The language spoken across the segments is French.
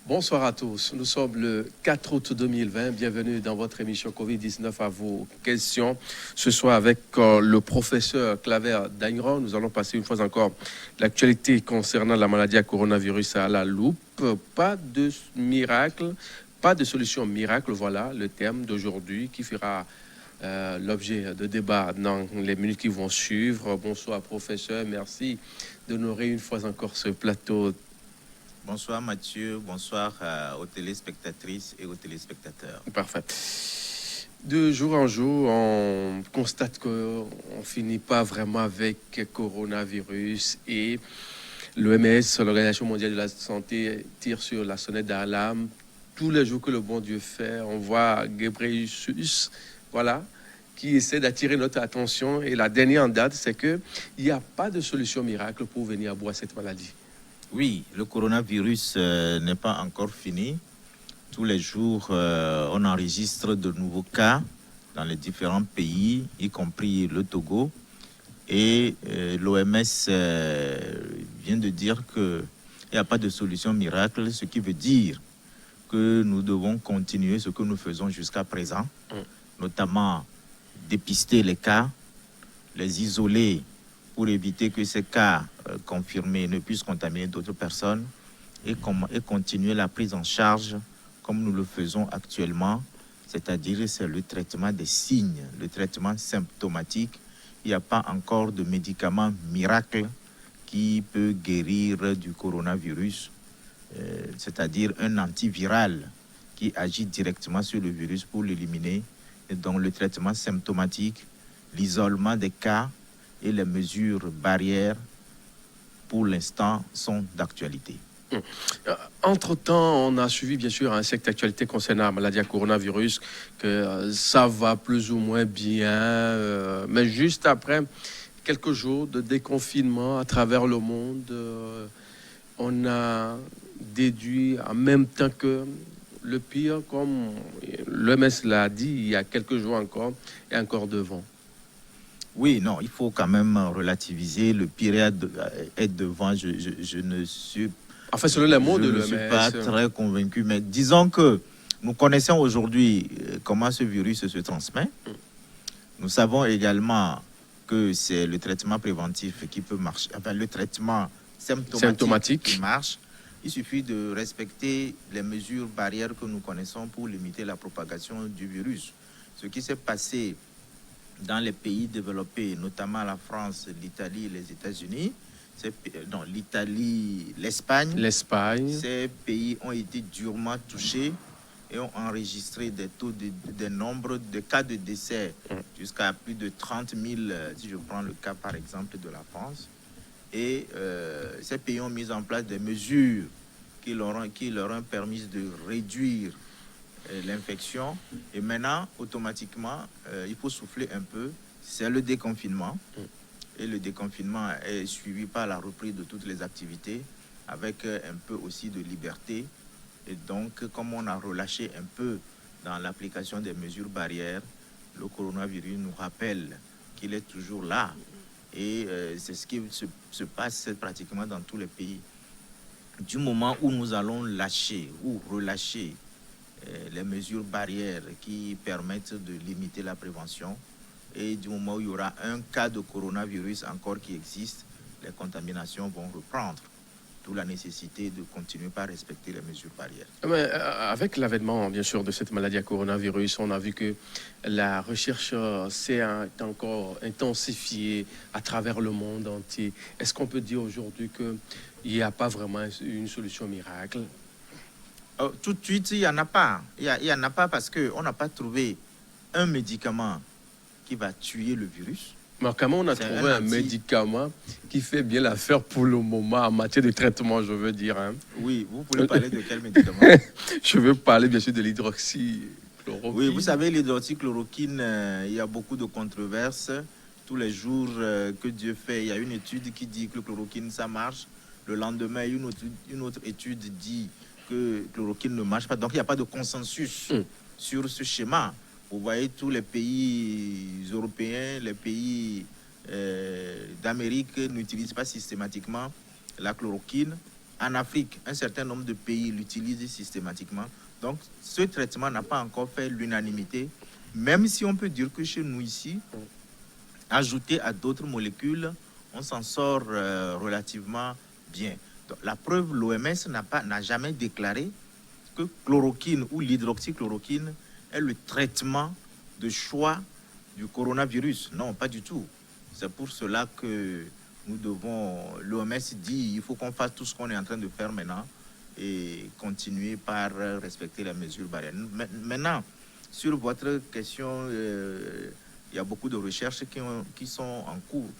Bonsoir à tous. Nous sommes le 4 août 2020. Bienvenue dans votre émission Covid-19 à vos questions. Ce soir avec le professeur Claver Dagneron. Nous allons passer une fois encore l'actualité concernant la maladie à coronavirus à la loupe. Pas de miracle, pas de solution miracle. Voilà le thème d'aujourd'hui qui fera l'objet de débat dans les minutes qui vont suivre. Bonsoir professeur. Merci d'honorer une fois encore ce plateau. Bonsoir Mathieu, bonsoir aux téléspectatrices et aux téléspectateurs. Parfait. De jour en jour, on constate qu'on ne finit pas vraiment avec coronavirus et l'OMS, l'Organisation mondiale de la santé, tire sur la sonnette d'alarme. Tous les jours que le bon Dieu fait, on voit Ghebreyesus, voilà, qui essaie d'attirer notre attention. Et la dernière en date, c'est qu'il n'y a pas de solution miracle pour venir à bout à cette maladie. Oui, le coronavirus n'est pas encore fini. Tous les jours, on enregistre de nouveaux cas dans les différents pays, y compris le Togo. Et l'OMS vient de dire qu'il n'y a pas de solution miracle, ce qui veut dire que nous devons continuer ce que nous faisons jusqu'à présent, notamment dépister les cas, les isoler pour éviter que ces cas confirmés ne puissent contaminer d'autres personnes et continuer la prise en charge comme nous le faisons actuellement, c'est-à-dire c'est le traitement des signes, le traitement symptomatique. Il n'y a pas encore de médicament miracle qui peut guérir du coronavirus, c'est-à-dire un antiviral qui agit directement sur le virus pour l'éliminer. Et donc le traitement symptomatique, l'isolement des cas et les mesures barrières, pour l'instant, sont d'actualité. Entre-temps, on a suivi bien sûr un secte d'actualité concernant la maladie à coronavirus, que ça va plus ou moins bien, mais juste après quelques jours de déconfinement à travers le monde, on a déduit en même temps que le pire, comme l'OMS l'a dit il y a quelques jours encore, est encore devant. Oui, non, il faut quand même relativiser. Le pire est devant. Je ne suis, enfin, selon les mots de l'OMS, suis pas très convaincu. Mais disons que nous connaissons aujourd'hui comment ce virus se transmet. Nous savons également que c'est le traitement préventif qui peut marcher. Enfin, le traitement symptomatique qui marche. Il suffit de respecter les mesures barrières que nous connaissons pour limiter la propagation du virus. Ce qui s'est passé dans les pays développés, notamment la France, l'Italie et les États-Unis, l'Italie, l'Espagne, ces pays ont été durement touchés et ont enregistré des taux des nombres de cas de décès jusqu'à plus de 30 000, si je prends le cas par exemple de la France. Et ces pays ont mis en place des mesures qui leur ont permis de réduire l'infection. Et maintenant, automatiquement, il faut souffler un peu. C'est le déconfinement. Et le déconfinement est suivi par la reprise de toutes les activités avec un peu aussi de liberté. Et donc, comme on a relâché un peu dans l'application des mesures barrières, le coronavirus nous rappelle qu'il est toujours là. Et c'est ce qui se passe pratiquement dans tous les pays. Du moment où nous allons lâcher ou relâcher les mesures barrières qui permettent de limiter la prévention, et du moment où il y aura un cas de coronavirus encore qui existe, les contaminations vont reprendre. D'où la nécessité de continuer par respecter les mesures barrières. Mais avec l'avènement, bien sûr, de cette maladie à coronavirus, on a vu que la recherche s'est encore intensifiée à travers le monde entier. Est-ce qu'on peut dire aujourd'hui qu'il n'y a pas vraiment une solution miracle? Tout de suite, il n'y en a pas. Il n'y en a pas parce qu'on n'a pas trouvé un médicament qui va tuer le virus. Mais comment on a trouvé un médicament qui fait bien l'affaire pour le moment en matière de traitement, je veux dire. Hein. Oui, vous voulez parler de quel médicament? Je veux parler bien sûr de l'hydroxychloroquine. Oui, vous savez, l'hydroxychloroquine, il y a beaucoup de controverses. Tous les jours que Dieu fait, il y a une étude qui dit que le chloroquine, ça marche. Le lendemain, une autre étude dit que le chloroquine ne marche pas. Donc, il n'y a pas de consensus sur ce schéma. Vous voyez, tous les pays européens, les pays d'Amérique n'utilisent pas systématiquement la chloroquine. En Afrique, un certain nombre de pays l'utilisent systématiquement. Donc, ce traitement n'a pas encore fait l'unanimité, même si on peut dire que chez nous ici, ajouté à d'autres molécules, on s'en sort relativement bien. Donc, la preuve, l'OMS n'a jamais déclaré que chloroquine ou l'hydroxychloroquine est le traitement de choix du coronavirus. Non, pas du tout. C'est pour cela que l'OMS dit il faut qu'on fasse tout ce qu'on est en train de faire maintenant et continuer par respecter la mesure barrière. Maintenant, sur votre question, il y a beaucoup de recherches qui sont en cours.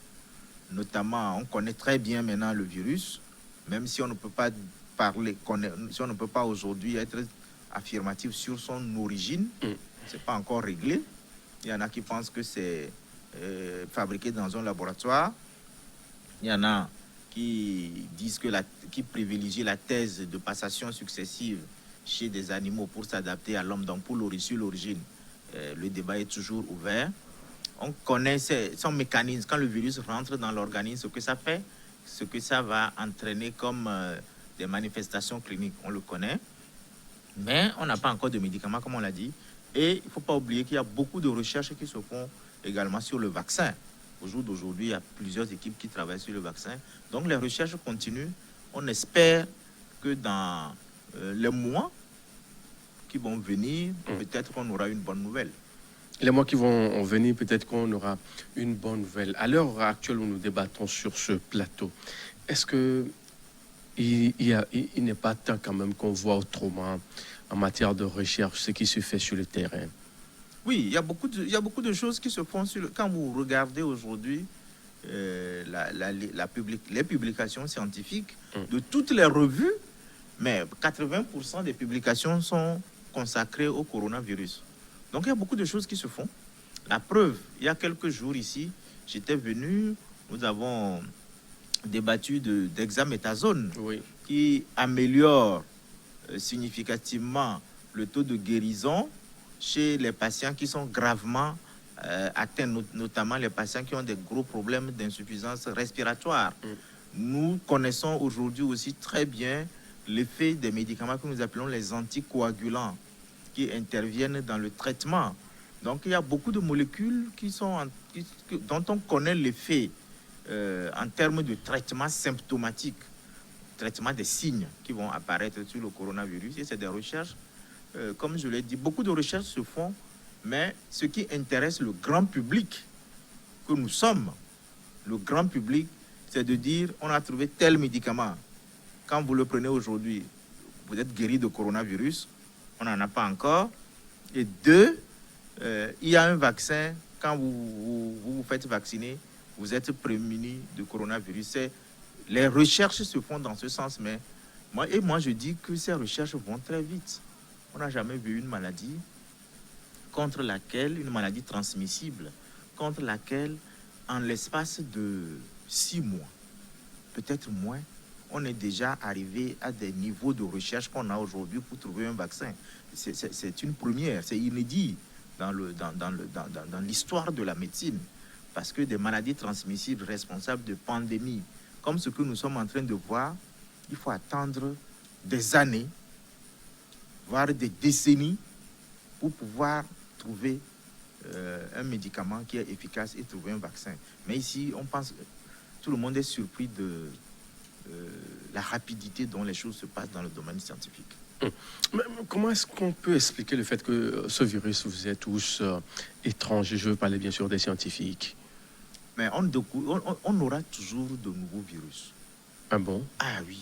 Notamment, on connaît très bien maintenant le virus, même si on ne peut pas si on ne peut pas aujourd'hui être affirmatif sur son origine, c'est pas encore réglé. Il y en a qui pensent que c'est fabriqué dans un laboratoire. Il y en a qui disent qui privilégient la thèse de passation successive chez des animaux pour s'adapter à l'homme. Donc, pour l'origine, le débat est toujours ouvert. On connaît son mécanisme. Quand le virus rentre dans l'organisme, ce que ça fait, ce que ça va entraîner comme des manifestations cliniques, on le connaît. Mais on n'a pas encore de médicaments, comme on l'a dit. Et il ne faut pas oublier qu'il y a beaucoup de recherches qui se font également sur le vaccin. Au jour d'aujourd'hui, il y a plusieurs équipes qui travaillent sur le vaccin. Donc, les recherches continuent. On espère que dans les mois qui vont venir, peut-être qu'on aura une bonne nouvelle. Les mois qui vont venir, peut-être qu'on aura une bonne nouvelle. À l'heure actuelle où nous débattons sur ce plateau, est-ce qu'il n'est pas temps quand même qu'on voit autrement en matière de recherche ce qui se fait sur le terrain? Oui, il y a beaucoup de choses qui se font quand vous regardez aujourd'hui les publications scientifiques de toutes les revues, mais 80% des publications sont consacrées au coronavirus. Donc, il y a beaucoup de choses qui se font. La preuve, il y a quelques jours ici, j'étais venu, nous avons débattu d'hexaméthasone qui améliore significativement le taux de guérison chez les patients qui sont gravement atteints, notamment les patients qui ont des gros problèmes d'insuffisance respiratoire. Nous connaissons aujourd'hui aussi très bien l'effet des médicaments que nous appelons les anticoagulants qui interviennent dans le traitement. Donc, il y a beaucoup de molécules dont on connaît l'effet en termes de traitement symptomatique, traitement des signes qui vont apparaître sur le coronavirus. Et c'est des recherches, comme je l'ai dit, beaucoup de recherches se font, mais ce qui intéresse le grand public que nous sommes, le grand public, c'est de dire on a trouvé tel médicament. Quand vous le prenez aujourd'hui, vous êtes guéri de coronavirus, on n'en a pas encore. Et deux, il y a un vaccin, quand vous vous faites vacciner, vous êtes prémuni de coronavirus. Les recherches se font dans ce sens, mais moi je dis que ces recherches vont très vite. On n'a jamais vu une maladie une maladie transmissible, contre laquelle, en l'espace de 6 mois, peut-être moins, on est déjà arrivé à des niveaux de recherche qu'on a aujourd'hui pour trouver un vaccin. C'est une première, c'est inédit dans l'histoire de la médecine, parce que des maladies transmissibles responsables de pandémies, comme ce que nous sommes en train de voir, il faut attendre des années, voire des décennies, pour pouvoir trouver un médicament qui est efficace et trouver un vaccin. Mais ici, on pense, tout le monde est surpris de la rapidité dont les choses se passent dans le domaine scientifique. Mais comment est-ce qu'on peut expliquer le fait que ce virus vous est tous étrange? Je veux parler bien sûr des scientifiques. Mais on aura toujours de nouveaux virus. Ah bon? Ah oui.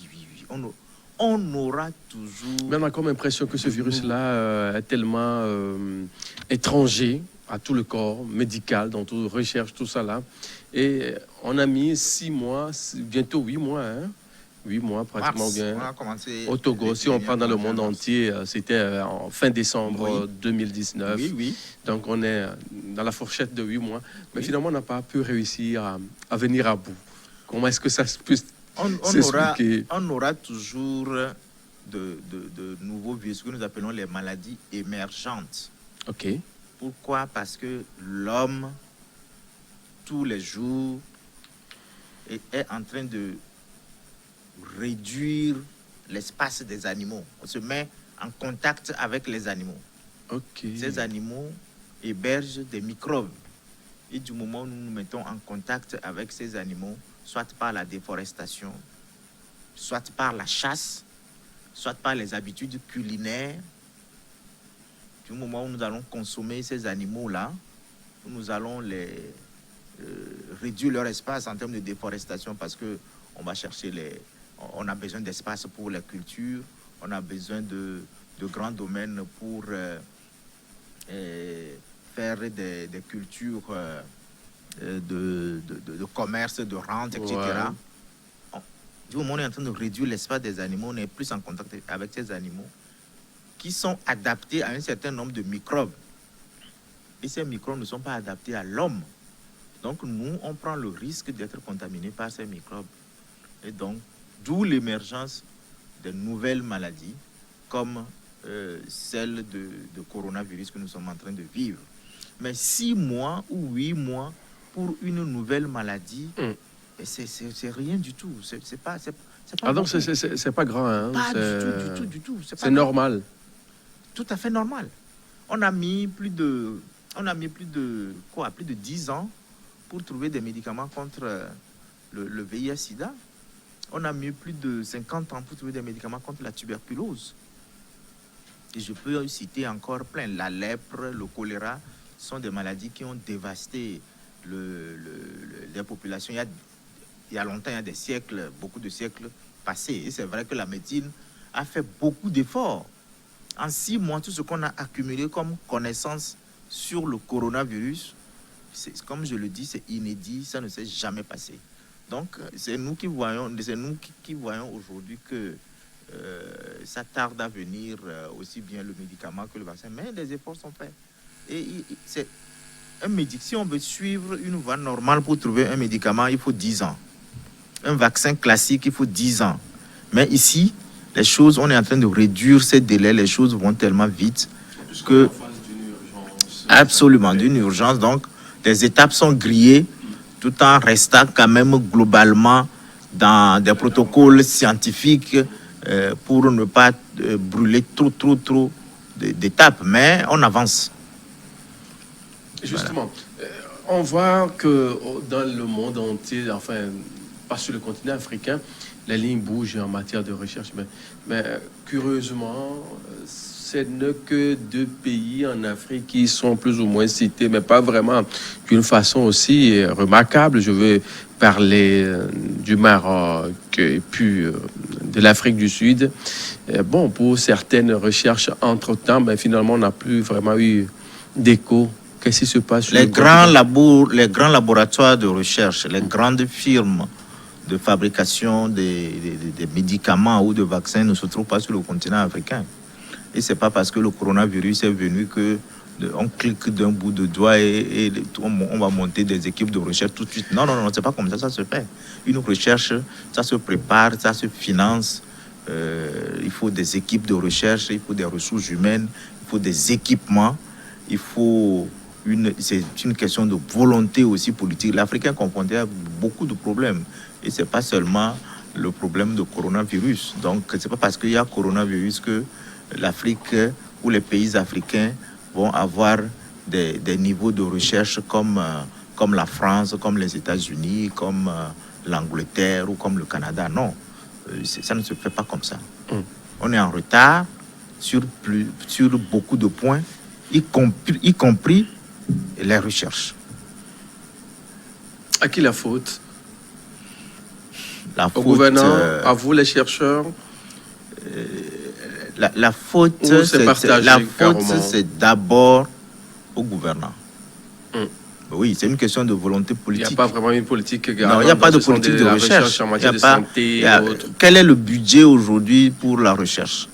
On aura toujours... Mais on a comme l'impression que ce virus-là est tellement étranger à tout le corps médical, dans toute recherche, tout ça là. Et on a mis 6 mois, bientôt 8 mois, hein? 8 mois pratiquement bien. Au Togo, si on prend dans le monde entier, c'était en fin décembre 2019. Oui. Donc on est dans la fourchette de 8 mois. Mais finalement, on n'a pas pu réussir à venir à bout. Comment est-ce que ça peut s'expliquer? On aura toujours de nouveaux virus que nous appelons les maladies émergentes. OK. Pourquoi? Parce que l'homme, tous les jours, est en train de réduire l'espace des animaux. On se met en contact avec les animaux. Ces animaux hébergent des microbes. Et du moment où nous nous mettons en contact avec ces animaux, soit par la déforestation, soit par la chasse, soit par les habitudes culinaires, du moment où nous allons consommer ces animaux-là, nous allons réduire leur espace en termes de déforestation parce qu'on va chercher on a besoin d'espace pour la culture, on a besoin de grands domaines pour faire des cultures de commerce, de rente, etc. Ouais. Du moment où on est en train de réduire l'espace des animaux, on est plus en contact avec ces animaux qui sont adaptés à un certain nombre de microbes. Et ces microbes ne sont pas adaptés à l'homme. Donc nous, on prend le risque d'être contaminés par ces microbes. Et donc, d'où l'émergence de nouvelles maladies comme celle de coronavirus que nous sommes en train de vivre. Mais 6 mois ou 8 mois pour une nouvelle maladie, c'est rien du tout. C'est pas donc c'est pas grand, hein? Pas du tout. C'est normal. Tout à fait normal. On a mis plus de 10 ans pour trouver des médicaments contre le VIH-Sida. On a mis plus de 50 ans pour trouver des médicaments contre la tuberculose. Et je peux citer encore plein. La lèpre, le choléra sont des maladies qui ont dévasté les populations. Il y a longtemps, il y a des siècles, beaucoup de siècles passés. Et c'est vrai que la médecine a fait beaucoup d'efforts. En 6 mois, tout ce qu'on a accumulé comme connaissance sur le coronavirus, comme je le dis, c'est inédit, ça ne s'est jamais passé. Donc, c'est nous qui voyons aujourd'hui que ça tarde à venir, aussi bien le médicament que le vaccin, mais des efforts sont faits. Et c'est un médicament. Si on veut suivre une voie normale pour trouver un médicament, il faut 10 ans. Un vaccin classique, il faut 10 ans. Mais ici, les choses, on est en train de réduire ces délais, les choses vont tellement vite que... Absolument, d'une urgence. Donc, les étapes sont grillées tout en restant quand même globalement dans des protocoles scientifiques pour ne pas brûler trop d'étapes. Mais on avance. Justement, on voit que dans le monde entier, enfin, pas sur le continent africain, la ligne bouge en matière de recherche. Mais curieusement, ce n'est que 2 pays en Afrique qui sont plus ou moins cités, mais pas vraiment d'une façon aussi remarquable. Je veux parler du Maroc et puis de l'Afrique du Sud. Bon, pour certaines recherches, entre-temps, mais finalement, on n'a plus vraiment eu d'écho. Qu'est-ce qui se passe? Les grands laboratoires de recherche, les grandes firmes de fabrication des médicaments ou de vaccins ne se trouvent pas sur le continent africain. Et ce n'est pas parce que le coronavirus est venu qu'on clique d'un bout de doigt et on va monter des équipes de recherche tout de suite. Non, ce n'est pas comme ça, ça se fait. Une recherche, ça se prépare, ça se finance. Il faut des équipes de recherche, il faut des ressources humaines, il faut des équipements, c'est une question de volonté aussi politique. L'Afrique est confronté à beaucoup de problèmes. Et ce n'est pas seulement le problème de coronavirus. Donc, ce n'est pas parce qu'il y a coronavirus que l'Afrique ou les pays africains vont avoir des niveaux de recherche comme la France, comme les États-Unis, comme l'Angleterre ou comme le Canada. Non, ça ne se fait pas comme ça. On est en retard sur beaucoup de points, y compris les recherches. À qui la faute? La faute, au gouvernement, à vous les chercheurs? La faute, c'est d'abord au gouvernement. Oui, c'est une question de volonté politique. Il n'y a pas vraiment une politique. Non, il n'y a pas de politique de recherche. En matière de santé et autres. Quel est le budget aujourd'hui pour la recherche?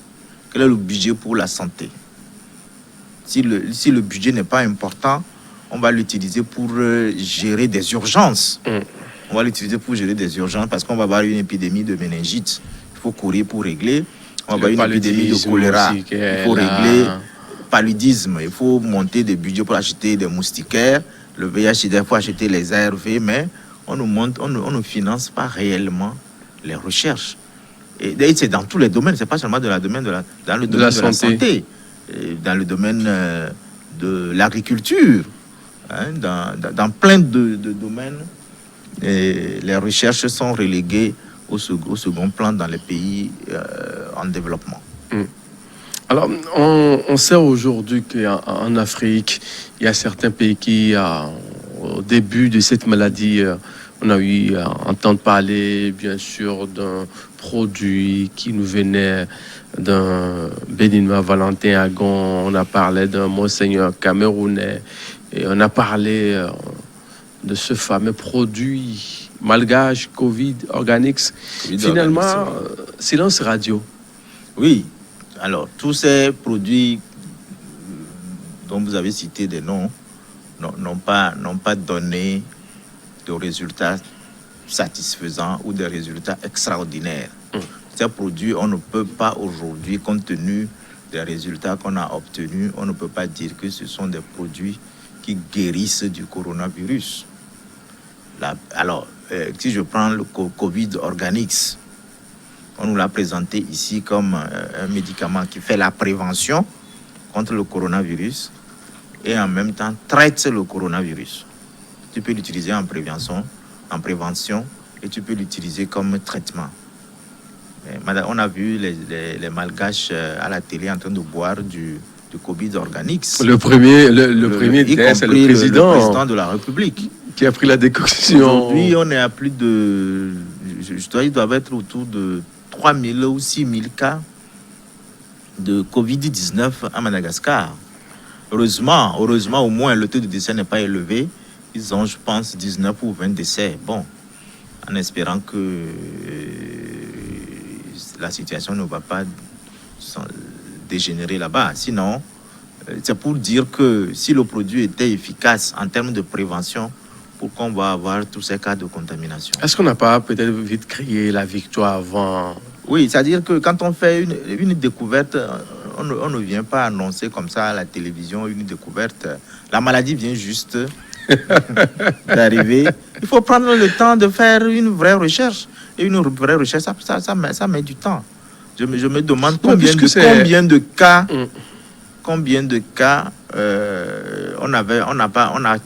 Quel est le budget pour la santé? Si le budget n'est pas important, on va l'utiliser pour gérer des urgences. On va l'utiliser pour gérer des urgences parce qu'on va avoir une épidémie de méningite. Il faut courir pour régler. On va avoir une épidémie de choléra. Il faut régler paludisme. Il faut monter des budgets pour acheter des moustiquaires. Le VIH, il faut acheter les ARV, mais on ne finance pas réellement les recherches. Et c'est dans tous les domaines, c'est pas seulement dans le domaine de la santé, dans le domaine de l'agriculture, hein, dans plein de domaines. Et les recherches sont reléguées au second plan dans les pays en développement. Alors, on sait aujourd'hui qu'en Afrique, il y a certains pays qui, au début de cette maladie, on a eu à entendre parler, bien sûr, d'un produit qui nous venait d'un Béninois, Valentin Agon. On a parlé d'un Monseigneur camerounais. Et on a parlé de ce fameux produit malgache Covid Organics. Finalement, silence radio. Oui. Alors, tous ces produits dont vous avez cité des noms n'ont pas donné de résultats satisfaisants ou des résultats extraordinaires. Ces produits, on ne peut pas aujourd'hui, compte tenu des résultats qu'on a obtenus, on ne peut pas dire que ce sont des produits qui guérissent du coronavirus. Alors, si je prends le Covid Organics, on nous l'a présenté ici comme un médicament qui fait la prévention contre le coronavirus et en même temps traite le coronavirus. Tu peux l'utiliser en prévention et tu peux l'utiliser comme traitement. On a vu les Malgaches à la télé en train de boire du Covid Organics. Le premier, c'est le président de la République qui a pris la décoction. Aujourd'hui, on est à plus de... il doit être autour de 3 000 ou 6 000 cas de Covid-19 à Madagascar. Heureusement, au moins, le taux de décès n'est pas élevé. Ils ont, je pense, 19 ou 20 décès. Bon, en espérant que la situation ne va pas dégénérer là-bas. Sinon, c'est pour dire que si le produit était efficace en termes de prévention, pourquoi on va avoir tous ces cas de contamination? Est-ce qu'on n'a pas peut-être vite crié la victoire avant? Oui, c'est-à-dire que quand on fait une découverte, on ne vient pas annoncer comme ça à la télévision une découverte. La maladie vient juste d'arriver. Il faut prendre le temps de faire une vraie recherche. Et une vraie recherche, ça met du temps. Je me demande combien de cas on a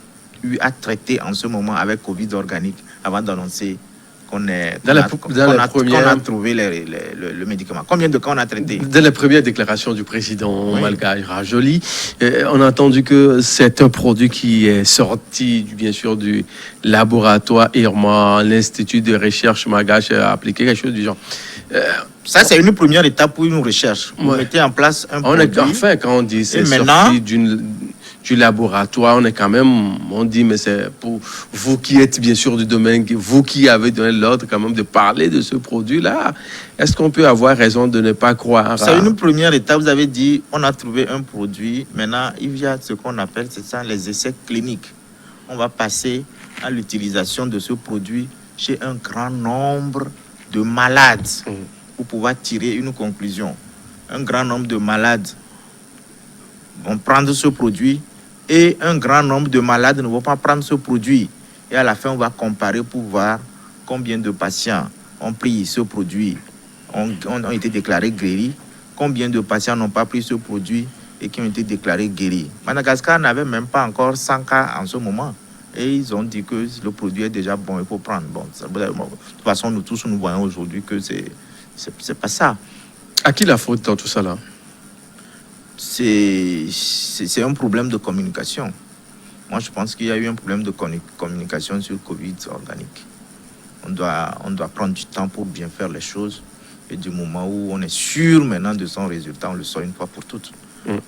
eu à traiter en ce moment avec Covid Organique avant d'annoncer qu'on a trouvé le médicament. Combien de cas on a traité? Dès la première déclaration du président malgache Rajoli, on a entendu que c'est un produit qui est sorti, bien sûr, du laboratoire IRMA, l'Institut de recherche malgache a appliqué quelque chose du genre. Ça, c'est une première étape pour une recherche. Vous mettez en place un produit. Enfin, quand on dit c'est sorti du laboratoire, on est quand même, on dit, mais c'est pour vous qui êtes bien sûr du domaine, vous qui avez donné l'ordre quand même de parler de ce produit-là. Est-ce qu'on peut avoir raison de ne pas croire? C'est une première étape. Vous avez dit, on a trouvé un produit. Maintenant, il y a ce qu'on appelle, c'est ça, les essais cliniques. On va passer à l'utilisation de ce produit chez un grand nombre de malades pour pouvoir tirer une conclusion. Un grand nombre de malades vont prendre ce produit et un grand nombre de malades ne vont pas prendre ce produit. Et à la fin, on va comparer pour voir combien de patients ont pris ce produit, ont été déclarés guéris, combien de patients n'ont pas pris ce produit et qui ont été déclarés guéris. Madagascar n'avait même pas encore 100 cas en ce moment. Et ils ont dit que le produit est déjà bon, il faut prendre. Bon, de toute façon, nous tous, nous voyons aujourd'hui que c'est pas ça. À qui la faute dans tout ça là? C'est un problème de communication. Moi, je pense qu'il y a eu un problème de communication sur le Covid Organique. On doit prendre du temps pour bien faire les choses. Et du moment où on est sûr maintenant de son résultat, on le sort une fois pour toutes.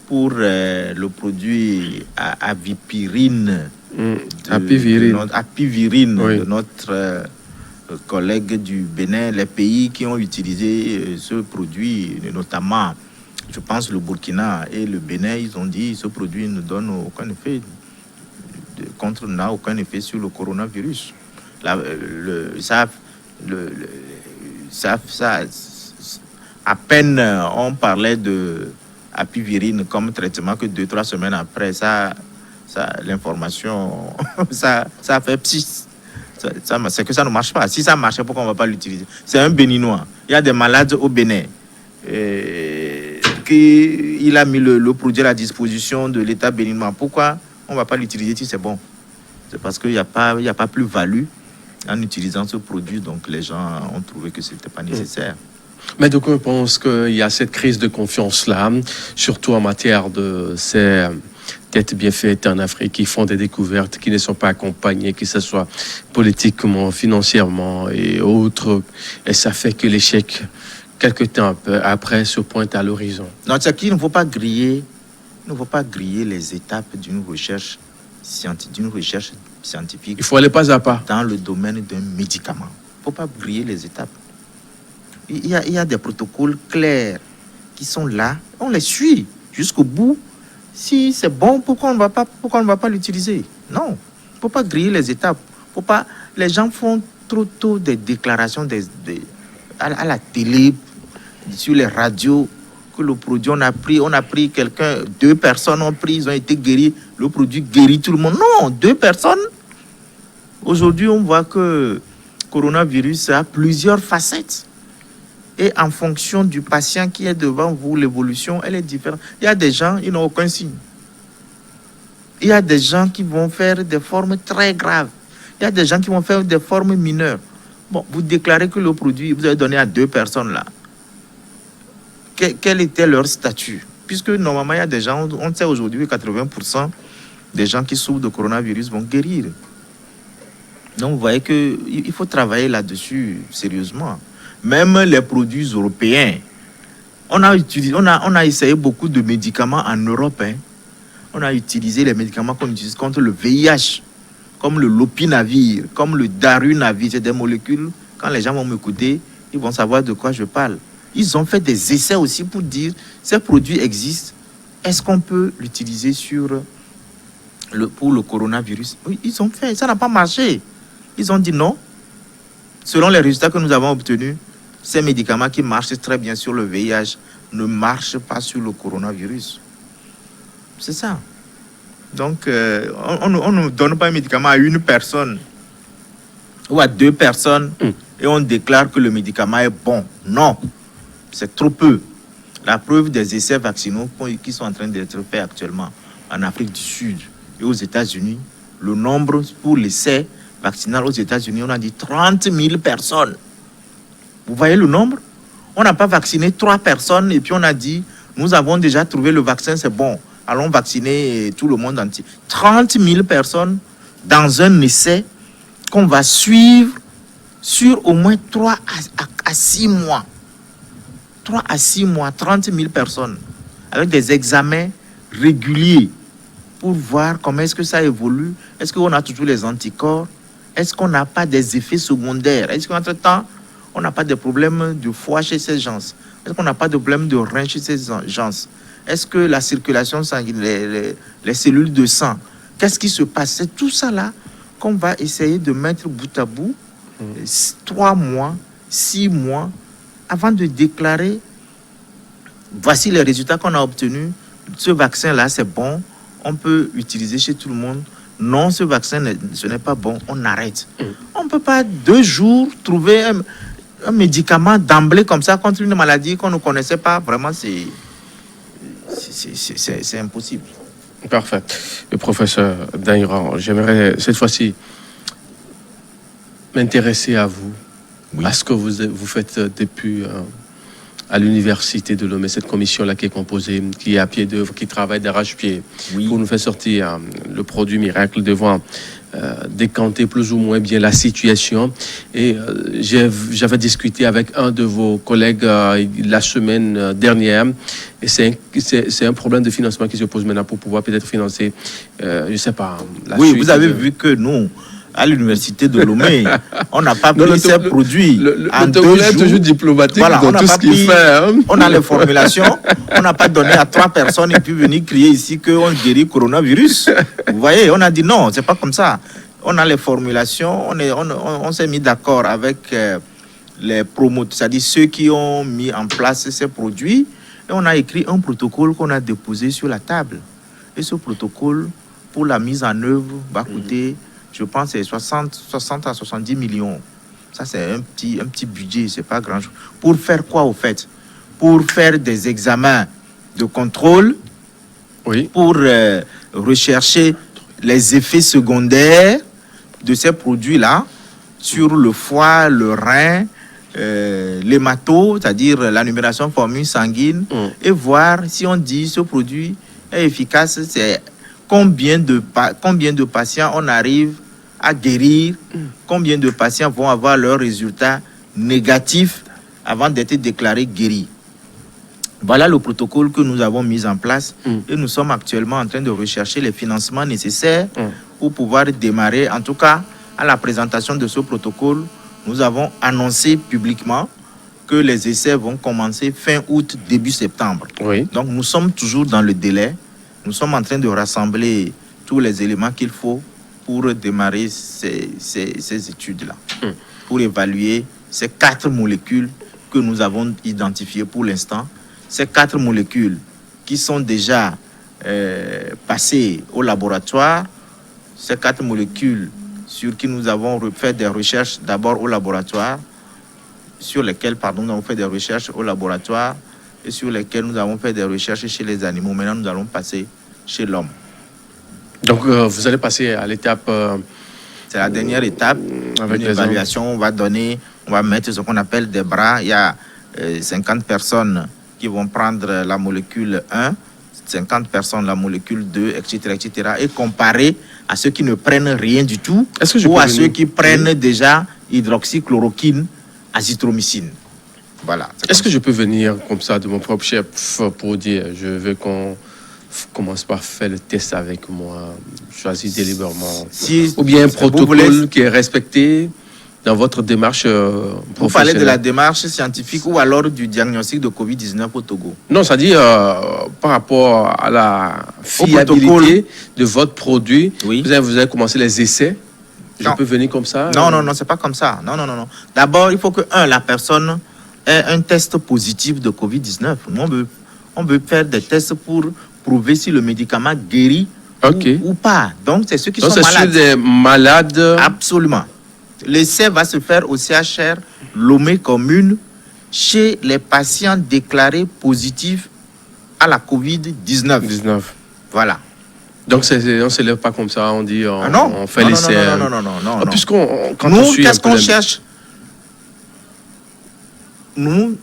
Pour le produit Apivérine, de notre collègue du Bénin, les pays qui ont utilisé ce produit, notamment, je pense, le Burkina et le Bénin, ils ont dit que ce produit ne donne aucun effet n'a aucun effet sur le coronavirus. À peine on parlait de Apivérine comme traitement que 2-3 semaines après, l'information, ça a fait psy. c'est que ça ne marche pas. Si ça marchait, pourquoi on ne va pas l'utiliser? C'est un Béninois. Il y a des malades au Bénin. Il a mis le produit à la disposition de l'État béninois. Pourquoi on ne va pas l'utiliser si c'est bon? C'est parce qu'il n'y a pas plus-value en utilisant ce produit. Donc les gens ont trouvé que ce n'était pas nécessaire. Mais donc on pense qu'il y a cette crise de confiance-là, surtout en matière de ces têtes bien faites en Afrique qui font des découvertes, qui ne sont pas accompagnées, que ce soit politiquement, financièrement et autres. Et ça fait que l'échec, quelque temps après, se pointe à l'horizon. Non, c'est qu'il ne faut pas griller les étapes d'une recherche scientifique. Il faut aller pas à pas. Dans le domaine d'un médicament. Il ne faut pas griller les étapes. Il y a des protocoles clairs qui sont là. On les suit jusqu'au bout. Si c'est bon, pourquoi on ne va pas l'utiliser? Non, il ne faut pas griller les étapes. Faut pas, les gens font trop tôt des déclarations à la télé, sur les radios, que le produit, on a pris quelqu'un, 2 personnes ont pris, ils ont été guéris, le produit guérit tout le monde. Non, 2 personnes. Aujourd'hui, on voit que le coronavirus a plusieurs facettes. Et en fonction du patient qui est devant vous, l'évolution, elle est différente. Il y a des gens, ils n'ont aucun signe. Il y a des gens qui vont faire des formes très graves. Il y a des gens qui vont faire des formes mineures. Bon, vous déclarez que le produit, vous avez donné à 2 personnes là. Quel était leur statut? Puisque normalement, il y a des gens, on sait aujourd'hui que 80% des gens qui souffrent de coronavirus vont guérir. Donc, vous voyez qu'il faut travailler là-dessus sérieusement. Même les produits européens. On a essayé beaucoup de médicaments en Europe. On a utilisé les médicaments qu'on utilise contre le VIH, comme le lopinavir, comme le darunavir. C'est des molécules, quand les gens vont m'écouter, ils vont savoir de quoi je parle. Ils ont fait des essais aussi pour dire, ces produits existent, est-ce qu'on peut l'utiliser pour le coronavirus? Oui, ils ont fait, ça n'a pas marché. Ils ont dit non. Selon les résultats que nous avons obtenus, ces médicaments qui marchent très bien sur le VIH ne marchent pas sur le coronavirus. C'est ça. Donc, on ne donne pas un médicament à une personne ou à 2 personnes et on déclare que le médicament est bon. Non, c'est trop peu. La preuve des essais vaccinaux qui sont en train d'être faits actuellement en Afrique du Sud et aux États-Unis, le nombre pour l'essai vaccinal aux États-Unis, on a dit 30 000 personnes. Vous voyez le nombre? On n'a pas vacciné 3 personnes et puis on a dit, nous avons déjà trouvé le vaccin, c'est bon. Allons vacciner tout le monde entier. 30 000 personnes dans un essai qu'on va suivre sur au moins 3 à 6 mois. 3 à 6 mois, 30 000 personnes, avec des examens réguliers pour voir comment est-ce que ça évolue. Est-ce qu'on a toujours les anticorps? Est-ce qu'on n'a pas des effets secondaires? Est-ce qu'entre-temps, on n'a pas de problème de foie chez ces gens? Est-ce qu'on n'a pas de problème de rein chez ces gens? Est-ce que la circulation sanguine, les cellules de sang, qu'est-ce qui se passe? C'est tout ça là qu'on va essayer de mettre bout à bout, 3 mois, 6 mois, avant de déclarer, voici les résultats qu'on a obtenus, ce vaccin-là, c'est bon, on peut utiliser chez tout le monde. Non, ce vaccin, ce n'est pas bon, on arrête. On ne peut pas 2 jours trouver un médicament d'emblée comme ça contre une maladie qu'on ne connaissait pas. Vraiment, c'est impossible. Parfait. Le professeur Daingran, j'aimerais cette fois-ci m'intéresser à vous, à ce que vous faites depuis à l'université de Lomé, cette commission-là qui est composée, qui est à pied d'œuvre, qui travaille d'arrache-pied pour nous faire sortir le produit miracle devant décanter plus ou moins bien la situation. Et j'avais discuté avec un de vos collègues la semaine dernière, et c'est un problème de financement qui se pose maintenant pour pouvoir peut-être financer, je ne sais pas, la suite. Vous avez vu que nous, à l'université de Lomé, on n'a pas pris ces produits en 2 jours. Est toujours diplomatique dans tout ce qu'il fait. On a les formulations, on n'a pas donné à 3 personnes et puis venir crier ici qu'on guérit coronavirus. Vous voyez, on a dit non, c'est pas comme ça. On a les formulations, on s'est mis d'accord avec les promoteurs, c'est-à-dire ceux qui ont mis en place ces produits, et on a écrit un protocole qu'on a déposé sur la table. Et ce protocole, pour la mise en œuvre, va coûter je pense, c'est 60 à 70 millions. Ça, c'est un petit budget, c'est pas grand-chose. Pour faire quoi, au fait? Pour faire des examens de contrôle, Oui. pour rechercher les effets secondaires de ces produits-là sur le foie, le rein, l'hémato, c'est-à-dire la numération formule sanguine, et voir si on dit ce produit est efficace, c'est combien de patients on arrive à guérir, combien de patients vont avoir leurs résultats négatifs avant d'être déclarés guéris. Voilà le protocole que nous avons mis en place et nous sommes actuellement en train de rechercher les financements nécessaires pour pouvoir démarrer. En tout cas, à la présentation de ce protocole, nous avons annoncé publiquement que les essais vont commencer fin août, début septembre. Oui. Donc nous sommes toujours dans le délai. Nous sommes en train de rassembler tous les éléments qu'il faut pour démarrer ces études-là, pour évaluer ces 4 molécules que nous avons identifiées pour l'instant. Ces 4 molécules qui sont déjà passées au laboratoire, ces 4 molécules sur qui nous avons fait des recherches d'abord au laboratoire, sur lesquelles, nous avons fait des recherches au laboratoire et sur lesquelles nous avons fait des recherches chez les animaux. Maintenant, nous allons passer chez l'homme. Donc, vous allez passer à l'étape... C'est la dernière étape. Avec une évaluation, on va mettre ce qu'on appelle des bras. Il y a 50 personnes qui vont prendre la molécule 1, 50 personnes la molécule 2, etc., etc., et comparer à ceux qui ne prennent rien du tout ou à ceux qui prennent déjà hydroxychloroquine, azithromycine. Voilà. Est-ce que je peux venir comme ça de mon propre chef pour dire je veux qu'on commence par faire le test avec moi, choisir délibérément, ou bien un protocole qui est respecté dans votre démarche professionnelle? Vous parlez de la démarche scientifique ou alors du diagnostic de Covid-19 au Togo? Non, c'est-à-dire par rapport à la fiabilité de votre produit, oui. vous avez commencé les essais. Je peux venir comme ça? Non, c'est pas comme ça. Non. D'abord, il faut que, la personne ait un test positif de Covid-19. On veut faire des tests pour prouver si le médicament guérit ou pas. Donc, c'est ceux qui sont malades. Donc, c'est sur des malades? Absolument. L'essai va se faire au CHR Lomé commune chez les patients déclarés positifs à la Covid-19. Voilà. Donc, on ne se lève pas comme ça, on dit, on fait l'essai. Non. Nous, qu'est-ce qu'on cherche? Nous,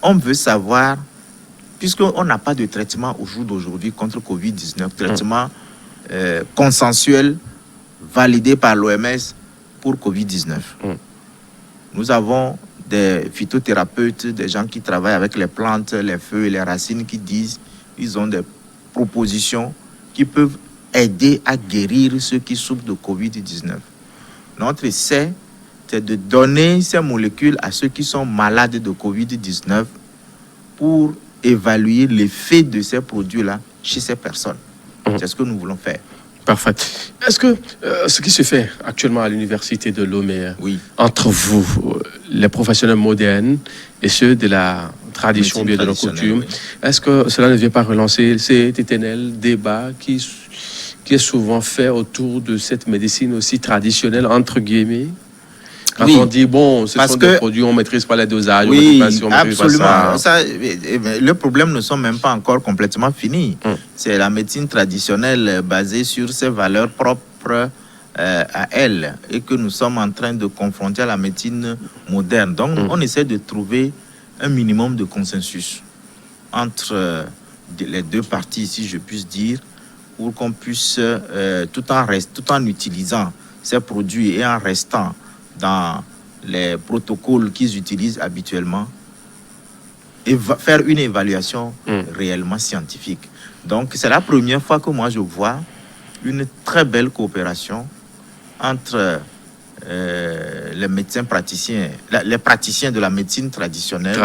on veut savoir, puisqu'on n'a pas de traitement au jour d'aujourd'hui contre Covid-19, traitement consensuel validé par l'OMS pour Covid-19. Nous avons des phytothérapeutes, des gens qui travaillent avec les plantes, les feuilles, les racines, qui disent qu'ils ont des propositions qui peuvent aider à guérir ceux qui souffrent de Covid-19. Notre essai, c'est de donner ces molécules à ceux qui sont malades de Covid-19 pour évaluer l'effet de ces produits-là chez ces personnes. C'est ce que nous voulons faire. Parfait. Est-ce que ce qui se fait actuellement à l'université de Lomé, entre vous, les professionnels modernes et ceux de la tradition, bien de la coutume, est-ce que cela ne vient pas relancer cet éternel débat qui est souvent fait autour de cette médecine aussi traditionnelle, entre guillemets? Quand on dit, ce sont des produits, on ne maîtrise pas les dosages, on maîtrise pas ça. Le problème ne sont même pas encore complètement finis. C'est la médecine traditionnelle basée sur ses valeurs propres à elle et que nous sommes en train de confronter à la médecine moderne. Donc, on essaie de trouver un minimum de consensus entre les deux parties, si je puis dire, pour qu'on puisse, tout en utilisant ces produits et en restant dans les protocoles qu'ils utilisent habituellement, et faire une évaluation réellement scientifique. Donc, c'est la première fois que moi je vois une très belle coopération entre les médecins praticiens, les praticiens de la médecine traditionnelle,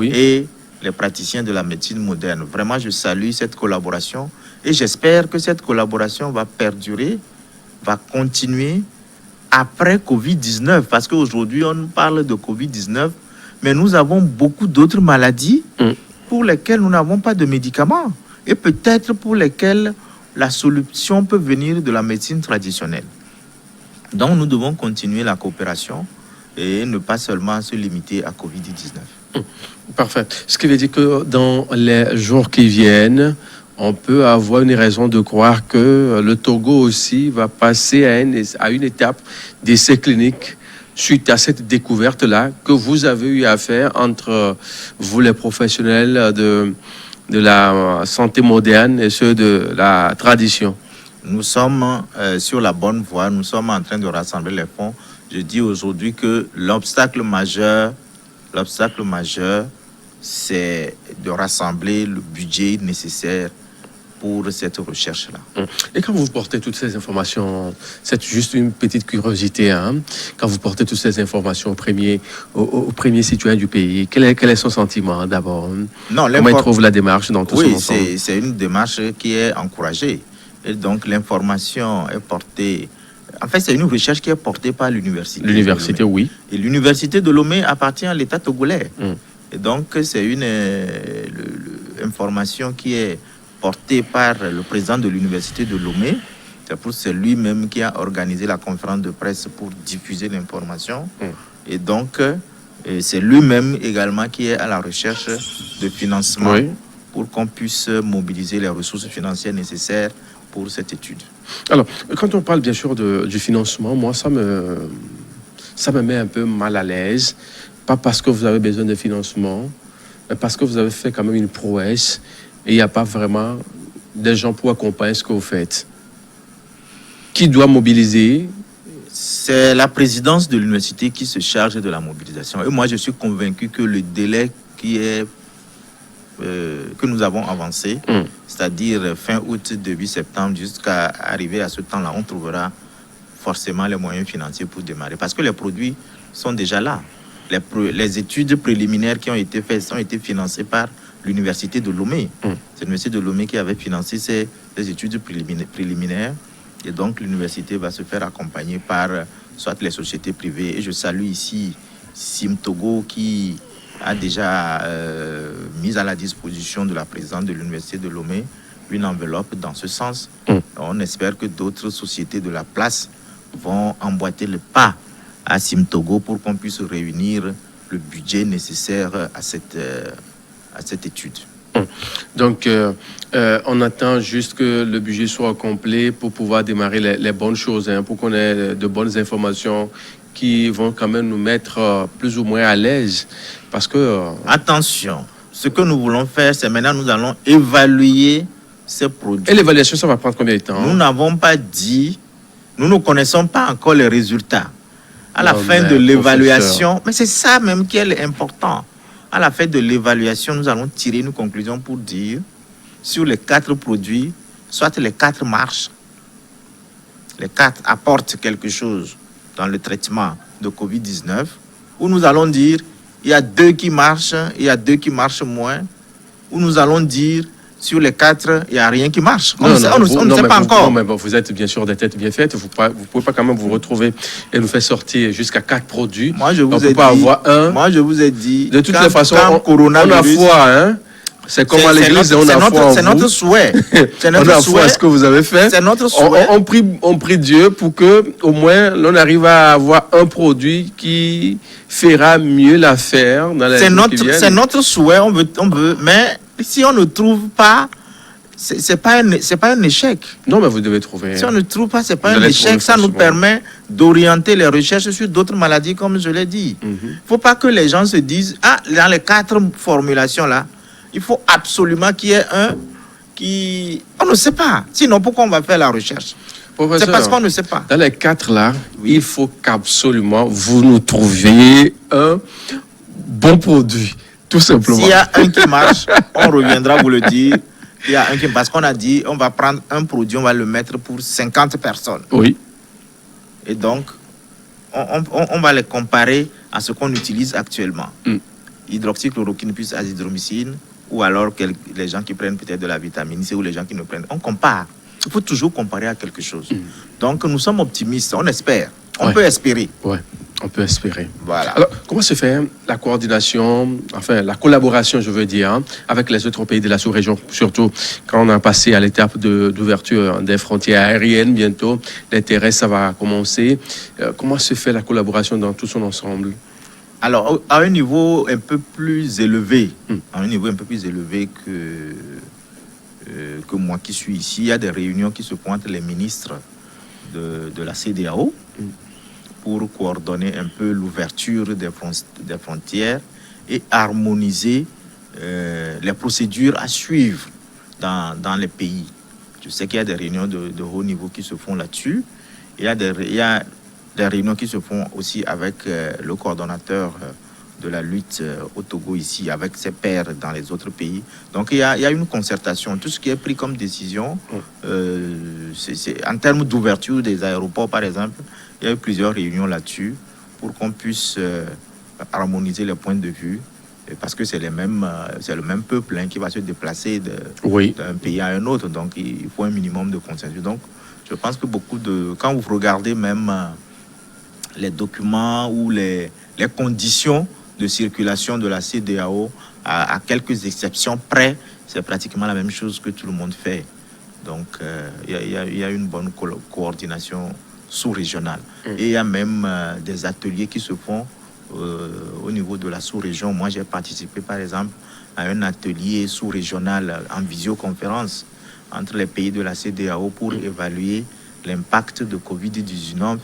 et les praticiens de la médecine moderne. Vraiment, je salue cette collaboration et j'espère que cette collaboration va perdurer, va continuer après Covid-19, parce qu'aujourd'hui, on parle de Covid-19, mais nous avons beaucoup d'autres maladies pour lesquelles nous n'avons pas de médicaments et peut-être pour lesquelles la solution peut venir de la médecine traditionnelle. Donc, nous devons continuer la coopération et ne pas seulement se limiter à Covid-19. Parfait. Ce qui veut dire que dans les jours qui viennent, on peut avoir une raison de croire que le Togo aussi va passer à une étape d'essai clinique suite à cette découverte-là que vous avez eu à faire entre vous, les professionnels de la santé moderne et ceux de la tradition. Nous sommes sur la bonne voie, nous sommes en train de rassembler les fonds. Je dis aujourd'hui que l'obstacle majeur, c'est de rassembler le budget nécessaire pour cette recherche-là. Et quand vous portez toutes ces informations, c'est juste une petite curiosité, hein? Quand vous portez toutes ces informations au premier citoyen du pays, quel est son sentiment d'abord? Comment il trouve la démarche dans tout son ensemble? Oui, c'est une démarche qui est encouragée. Et donc l'information est portée... En fait, c'est une recherche qui est portée par l'université. L'université, oui. Et l'université de Lomé appartient à l'État togolais. Et donc, c'est une information qui est portée par le président de l'université de Lomé. C'est lui-même qui a organisé la conférence de presse pour diffuser l'information. Et donc, c'est lui-même également qui est à la recherche de financement pour qu'on puisse mobiliser les ressources financières nécessaires pour cette étude. Alors, quand on parle bien sûr du financement, moi, ça me met un peu mal à l'aise. Pas parce que vous avez besoin de financement, mais parce que vous avez fait quand même une prouesse et il n'y a pas vraiment des gens pour accompagner ce que vous faites. Qui doit mobiliser? C'est la présidence de l'université qui se charge de la mobilisation. Et moi, je suis convaincu que le délai que nous avons avancé, c'est-à-dire fin août, début septembre, jusqu'à arriver à ce temps-là, on trouvera forcément les moyens financiers pour démarrer. Parce que les produits sont déjà là. Les études préliminaires qui ont été faites ont été financées par l'université de Lomé. C'est l'université de Lomé qui avait financé ces études préliminaires. Et donc, l'université va se faire accompagner par soit les sociétés privées. Et je salue ici Sim Togo qui a déjà mis à la disposition de la présidente de l'université de Lomé une enveloppe dans ce sens. On espère que d'autres sociétés de la place vont emboîter le pas à Sim Togo pour qu'on puisse réunir le budget nécessaire à cette étude. Donc, on attend juste que le budget soit complet pour pouvoir démarrer les bonnes choses, hein, pour qu'on ait de bonnes informations qui vont quand même nous mettre plus ou moins à l'aise. Parce que... Attention, ce que nous voulons faire, c'est maintenant nous allons évaluer ces produits. Et l'évaluation, ça va prendre combien de temps? Nous n'avons pas dit, nous ne connaissons pas encore les résultats. À la fin de l'évaluation, mais c'est ça même qui est important. À la fin de l'évaluation, nous allons tirer une conclusion pour dire, sur les 4 produits, soit les 4 marchent, les 4 apportent quelque chose dans le traitement de Covid-19, où nous allons dire, il y a 2 qui marchent, il y a 2 qui marchent moins, où nous allons dire, sur les 4, il n'y a rien qui marche. On ne sait pas encore. Non, mais bon, vous êtes bien sûr des têtes bien faites. Vous ne pouvez pas quand même vous retrouver et nous faire sortir jusqu'à 4 produits. Moi, je vous ai dit. Pas avoir un. Moi, je vous ai dit. De toutes les façons, on a foi, hein. C'est comme à l'église, on a foi en vous. C'est notre souhait. On a foi à ce que vous avez fait. C'est notre souhait. On prie Dieu pour que, au moins, l'on arrive à avoir un produit qui fera mieux l'affaire dans les jours qui viennent. C'est notre souhait. On veut, mais si on ne trouve pas, c'est pas un échec. Non, mais vous devez trouver. Si on ne trouve pas, c'est pas un échec. Ça nous permet d'orienter les recherches sur d'autres maladies, comme je l'ai dit. Il ne faut pas que les gens se disent, dans les 4 formulations là, il faut absolument qu'il y ait un qui... On ne sait pas. Sinon, pourquoi on va faire la recherche? C'est parce qu'on ne sait pas. Dans les 4 là, il faut qu'absolument vous nous trouviez un bon produit. Tout simplement. S'il y a un qui marche, on reviendra vous le dire. Il y a un qui... Parce qu'on a dit, on va prendre un produit, on va le mettre pour 50 personnes. Oui. Et donc, on va les comparer à ce qu'on utilise actuellement. Hydroxychloroquine plus azithromycine, ou alors les gens qui prennent peut-être de la vitamine C ou les gens qui ne prennent. On compare. Il faut toujours comparer à quelque chose. Donc, nous sommes optimistes, on espère. On peut espérer. Ouais. On peut espérer. Voilà. Alors, comment se fait la coordination, enfin la collaboration, je veux dire, hein, avec les autres pays de la sous-région, surtout quand on a passé à l'étape d'ouverture des frontières aériennes bientôt, les terrestres, ça va commencer. Comment se fait la collaboration dans tout son ensemble? Alors, à un niveau un peu plus élevé, que moi qui suis ici, il y a des réunions qui se font entre les ministres de la CEDEAO pour coordonner un peu l'ouverture des frontières et harmoniser les procédures à suivre dans les pays. Je sais qu'il y a des réunions de haut niveau qui se font là-dessus. Il y a des réunions qui se font aussi avec le coordonnateur de la lutte au Togo ici, avec ses pairs dans les autres pays. Donc il y a une concertation. Tout ce qui est pris comme décision, c'est en termes d'ouverture des aéroports, par exemple, il y a eu plusieurs réunions là-dessus pour qu'on puisse harmoniser les points de vue. Parce que c'est le même peuple qui va se déplacer d'un pays à un autre. Donc il faut un minimum de consensus. Donc je pense que quand vous regardez même les documents ou les conditions de circulation de la CEDEAO, à quelques exceptions près, c'est pratiquement la même chose que tout le monde fait. Donc il y a une bonne coordination sous-régionale. Et il y a même des ateliers qui se font au niveau de la sous-région. Moi, j'ai participé, par exemple, à un atelier sous-régional en visioconférence entre les pays de la CEDEAO pour évaluer l'impact de Covid-19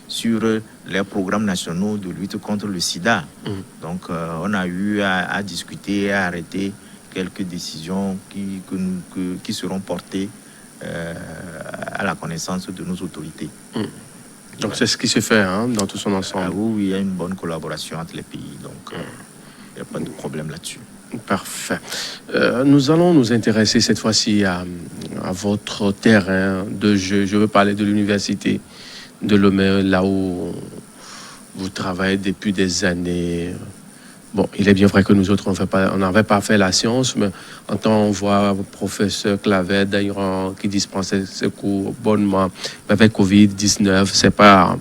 sur les programmes nationaux de lutte contre le sida. Donc, on a eu à discuter et à arrêter quelques décisions qui seront portées à la connaissance de nos autorités. Donc, c'est ce qui se fait dans tout son ensemble. Oui, il y a une bonne collaboration entre les pays. Donc, il n'y a pas de problème là-dessus. Parfait. Nous allons nous intéresser cette fois-ci à votre terrain de jeu. Je veux parler de l'université de Lomé, là où vous travaillez depuis des années. Bon, il est bien vrai que nous autres, on n'avait pas fait la science, mais en temps, on voit le professeur Claver d'ailleurs qui dispensait ses cours bonnement. Avec Covid-19, c'est pas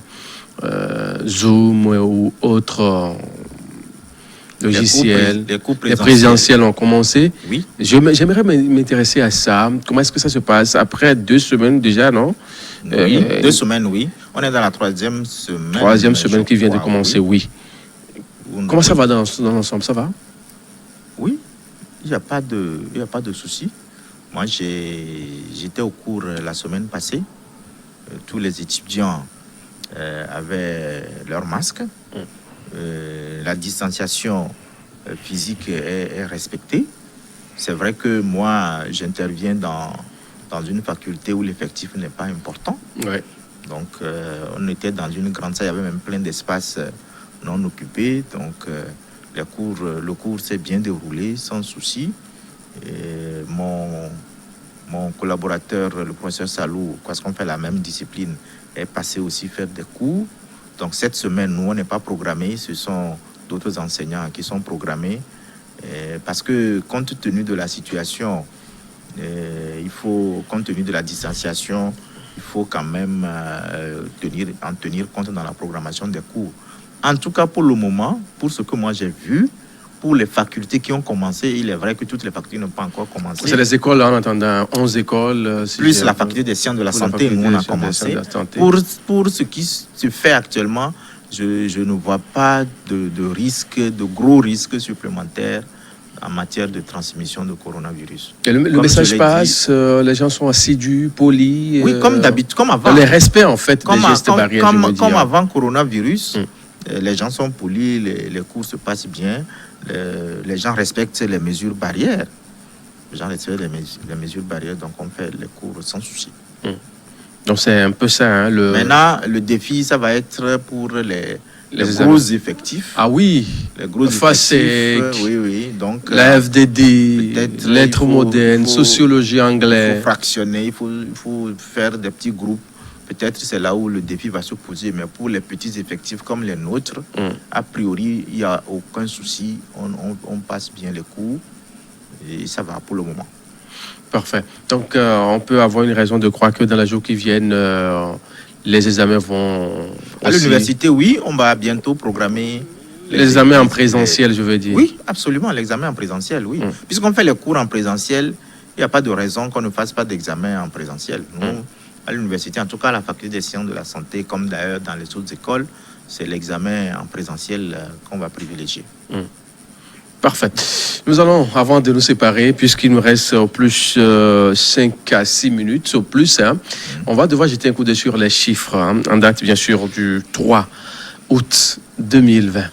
Zoom ou autre logiciel. Les présentiels ont commencé. Oui. J'aimerais m'intéresser à ça. Comment est-ce que ça se passe? Après 2 semaines déjà, non? Oui, 2 semaines, oui. On est dans la 3e semaine. 3e semaine qui vient de commencer, oui. Comment ça va dans l'ensemble? Ça va? Oui, il n'y a pas de souci. Moi, j'étais au cours la semaine passée. Tous les étudiants avaient leur masque. La distanciation physique est respectée. C'est vrai que moi, j'interviens dans une faculté où l'effectif n'est pas important. Ouais. Donc, on était dans une grande salle, il y avait même plein d'espaces non occupés. Donc, le cours s'est bien déroulé sans souci. Et mon collaborateur, le professeur Salou, parce qu'on fait la même discipline, est passé aussi faire des cours. Donc, cette semaine, nous, on n'est pas programmés. Ce sont d'autres enseignants qui sont programmés. Parce que, compte tenu de la situation, compte tenu de la distanciation, il faut quand même en tenir compte dans la programmation des cours. En tout cas, pour le moment, pour ce que moi j'ai vu, pour les facultés qui ont commencé, il est vrai que toutes les facultés n'ont pas encore commencé. C'est les écoles, on entend 11 écoles. Plus la faculté des sciences de la santé, nous on a commencé. Pour ce qui se fait actuellement, je ne vois pas de gros risques supplémentaires en matière de transmission de coronavirus. Et le message passe, les gens sont assidus, polis. Oui, comme d'habitude, comme avant. Les respects, en fait, des gestes barrières. Comme avant coronavirus, les gens sont polis, les cours se passent bien, les gens respectent les mesures barrières. Les gens respectent les mesures barrières, donc on fait les cours sans souci. Donc c'est un peu ça. Maintenant, le défi, ça va être pour les gros effectifs. Ah oui. Les gros effectifs. Oui. Donc, la FDD, lettres modernes, sociologie anglaise. Il faut fractionner, il faut faire des petits groupes. Peut-être c'est là où le défi va se poser. Mais pour les petits effectifs comme les nôtres, a priori, il n'y a aucun souci. On passe bien les cours et ça va pour le moment. Parfait. Donc, on peut avoir une raison de croire que dans les jours qui viennent, les examens vont À l'université, oui, on va bientôt programmer l'examen en présentiel, je veux dire. Oui, absolument, l'examen en présentiel, oui. Puisqu'on fait les cours en présentiel, il n'y a pas de raison qu'on ne fasse pas d'examen en présentiel. Nous, à l'université, en tout cas à la faculté des sciences de la santé, comme d'ailleurs dans les autres écoles, c'est l'examen en présentiel qu'on va privilégier. Parfait. Nous allons, avant de nous séparer, puisqu'il nous reste au plus 5 à 6 minutes, au plus, on va devoir jeter un coup d'œil sur les chiffres, en date bien sûr du 3 août 2020.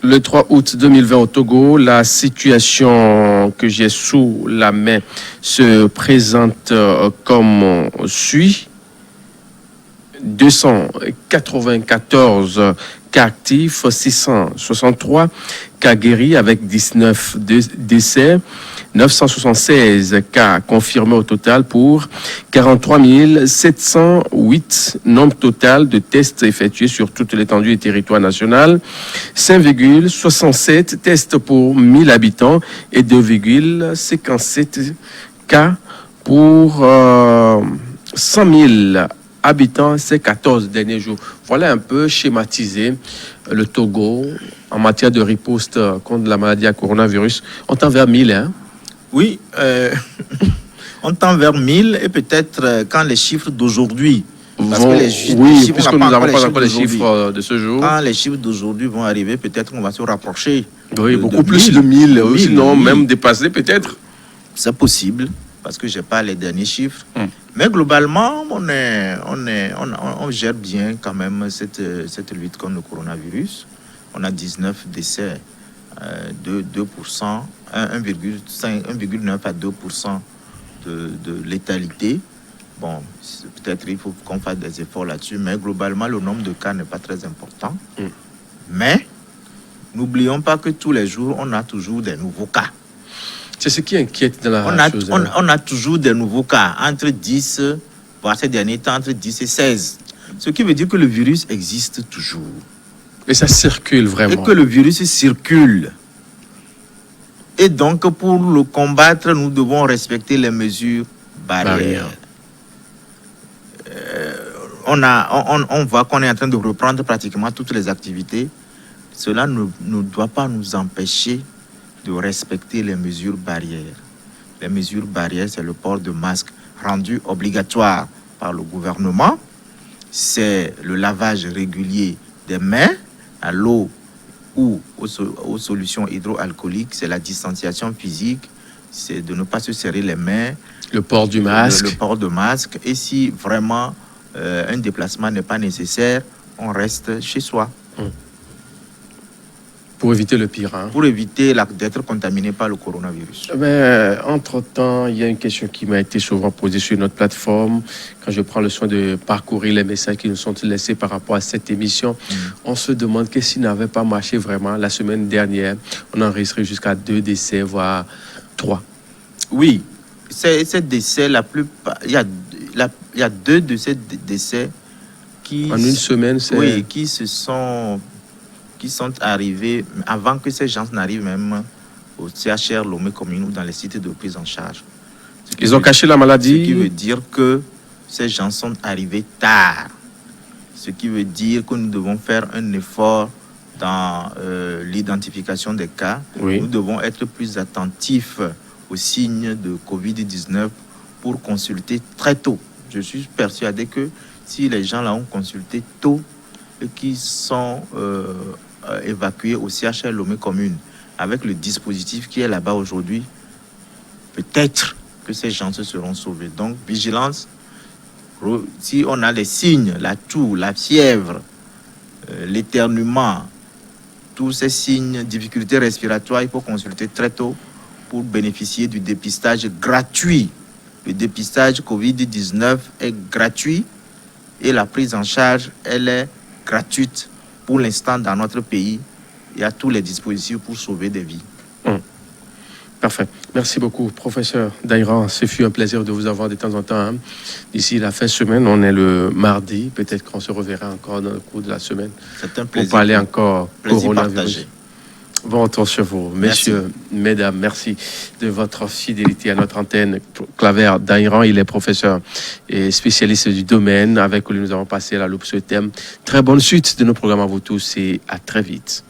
Le 3 août 2020 au Togo, la situation que j'ai sous la main se présente comme suit. 294 cas actifs, 663 cas guéris avec 19 décès, 976 cas confirmés au total pour 43 708 nombre total de tests effectués sur toute l'étendue du territoire national, 5,67 tests pour 1000 habitants et 2,57 cas pour 100 000 habitants ces 14 derniers jours. Voilà un peu schématisé le Togo en matière de riposte contre la maladie à coronavirus. On tend vers 1000, hein? Oui, on tend vers 1000 et peut-être quand les chiffres d'aujourd'hui... puisque nous n'avons pas encore les chiffres de ce jour. Quand les chiffres d'aujourd'hui vont arriver, peut-être qu'on va se rapprocher. Oui, beaucoup plus de 1000, sinon même dépasser peut-être. C'est possible, parce que je n'ai pas les derniers chiffres. Mais globalement, on gère bien quand même cette lutte contre le coronavirus. On a 19 décès, de 2%, 1,9 à 2% de létalité. Bon, peut-être il faut qu'on fasse des efforts là-dessus, mais globalement, le nombre de cas n'est pas très important. Mais n'oublions pas que tous les jours, on a toujours des nouveaux cas. C'est ce qui inquiète dans la chose. On a toujours des nouveaux cas, entre 10, voire ces derniers temps, entre 10 et 16. Ce qui veut dire que le virus existe toujours. Et ça circule vraiment. Et que le virus circule. Et donc, pour le combattre, nous devons respecter les mesures barrières. On voit qu'on est en train de reprendre pratiquement toutes les activités. Cela ne doit pas nous empêcher de respecter les mesures barrières. Les mesures barrières, c'est le port de masque rendu obligatoire par le gouvernement. C'est le lavage régulier des mains à l'eau ou aux solutions hydroalcooliques. C'est la distanciation physique. C'est de ne pas se serrer les mains. Le port du masque. Le port de masque. Et si vraiment un déplacement n'est pas nécessaire, on reste chez soi. Pour éviter le pire. Pour éviter d'être contaminé par le coronavirus. Mais entre-temps, il y a une question qui m'a été souvent posée sur notre plateforme. Quand je prends le soin de parcourir les messages qui nous sont laissés par rapport à cette émission, on se demande qu'est-ce qui n'avait pas marché vraiment. La semaine dernière, on a enregistré jusqu'à 2 décès, voire 3. Oui, ces décès, la plupart... Il y a 2 de ces décès qui... En une semaine, c'est... Oui, qui sont arrivés avant que ces gens n'arrivent même au CHR Lomé Commune ou dans les sites de prise en charge. Ils ont caché la maladie. Ce qui veut dire que ces gens sont arrivés tard. Ce qui veut dire que nous devons faire un effort dans l'identification des cas. Oui. Nous devons être plus attentifs aux signes de Covid-19 pour consulter très tôt. Je suis persuadé que si les gens là ont consulté tôt et qui sont évacués au CHR Lomé Commune avec le dispositif qui est là-bas aujourd'hui, peut-être que ces gens se seront sauvés. Donc, vigilance. Si on a les signes, la toux, la fièvre, l'éternuement, tous ces signes, difficultés respiratoires, il faut consulter très tôt pour bénéficier du dépistage gratuit. Le dépistage Covid-19 est gratuit et la prise en charge, elle est gratuite pour l'instant dans notre pays. Il y a tous les dispositifs pour sauver des vies. Parfait. Merci beaucoup, professeur Daïran. Ce fut un plaisir de vous avoir de temps en temps. D'ici la fin de semaine, on est le mardi. Peut-être qu'on se reverra encore dans le cours de la semaine. C'est un plaisir. Pour parler encore coronavirus. Partagé. Bon retour sur vous. Messieurs, mesdames, merci de votre fidélité à notre antenne. Claver Daïran, il est professeur et spécialiste du domaine avec lui nous avons passé la loupe sur le thème. Très bonne suite de nos programmes à vous tous et à très vite.